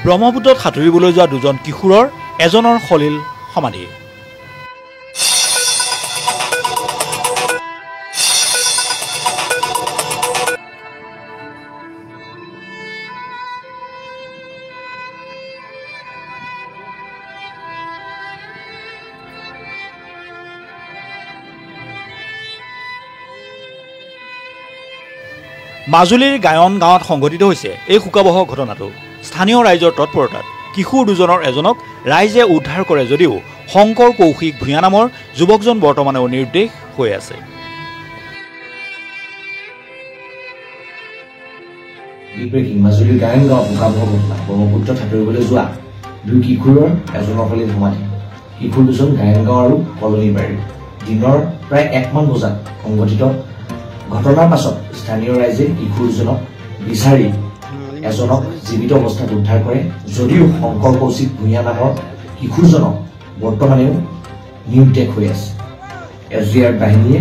ব্ৰহ্মপুত্ৰত সাঁতুৰিবলৈ যোৱা দুজন কিশোৰৰ এজনৰ সলিল সমাধি। মাজুলীৰ গায়ন গাঁৱত সংঘটিত হৈছে এই শোকাবহ ঘটনাটো। স্থানীয় ৰাইজৰ তৎপৰতাত কিশোৰ দুজনৰ এজনক ৰাইজে উদ্ধাৰ কৰে যদিও শংকৰ কৌশিক ভূঞা নামৰ যুৱকজন বৰ্তমানেও নিৰুদ্দেশ হৈ আছে। মাজুলীৰ গায়ন গাঁৱত শোকাবহ ঘটনা। ব্ৰহ্মপুত্ৰত সাঁতুৰিবলৈ যোৱা দুই কিশোৰৰ এজনৰ সলিল সমাধি। কিশোৰ দুজন গায়ন গাঁও আৰু কলনীৰ বাৰীৰ। দিনৰ প্ৰায় 1 মান বজাত সংঘটিত ঘটনাৰ পাছত স্থানীয় ৰাইজে কিশোৰজনক বিচাৰি এজনক জীৱিত অৱস্থাত উদ্ধাৰ কৰে যদিও শংকৰ কৌশিক ভূঞা নামৰ কিশোৰজনক বৰ্তমানেও নিৰুদ্দেশ হৈ আছে। SDR বাহিনীয়ে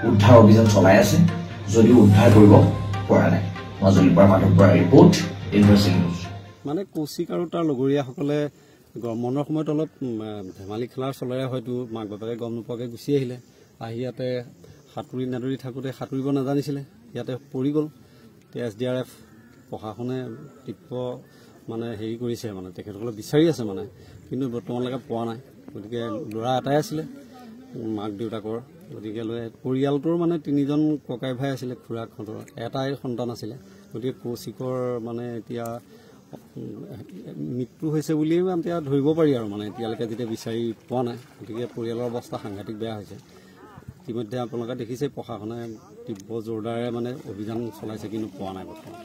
উদ্ধাৰ অভিযান চলাই আছে যদিও উদ্ধাৰ কৰিব পৰা নাই। মাজুলীৰ পৰা মাধৱ বৰাৰ ৰিপৰ্ট, ইউনিভাৰ্চিটি নিউজ। মানে কৌশিক আৰু তাৰ লগৰীয়াসকলে গৰম বন্ধৰ সময়ত অলপ ধেমালি খেলাৰ চলেৰে হয়তো মাক বাপেকে গম নোপোৱাকৈ গুচি আহিলে। আহি ইয়াতে সাঁতুৰি নাদুৰি থাকোঁতে সাঁতুৰিব নাজানিছিলে, ইয়াতে পৰি গ'ল। SDRF প্ৰশাসনে তীব্ৰ মানে হেৰি কৰিছে, মানে তেখেতসকলে বিচাৰি আছে মানে, কিন্তু বৰ্তমানলৈকে পোৱা নাই। গতিকে ল'ৰা এটাই আছিলে মাক দেউতাকৰ, গতিকে পৰিয়ালটোৰ মানে 3জন ককাই ভাই আছিলে, খুৰাকহঁতৰ এটাই সন্তান আছিলে। গতিকে কৌশিকৰ মানে এতিয়া মৃত্যু হৈছে বুলিয়ে এতিয়া ধৰিব পাৰি আৰু মানে এতিয়ালৈকে যেতিয়া বিচাৰি পোৱা নাই। গতিকে পৰিয়ালৰ অৱস্থা সাংঘাতিক বেয়া হৈছে। ইতিমধ্যে আপোনালোকে দেখিছে প্ৰশাসনে তীব্ৰ জোৰদাৰে মানে অভিযান চলাইছে, কিন্তু পোৱা নাই বৰ্তমান।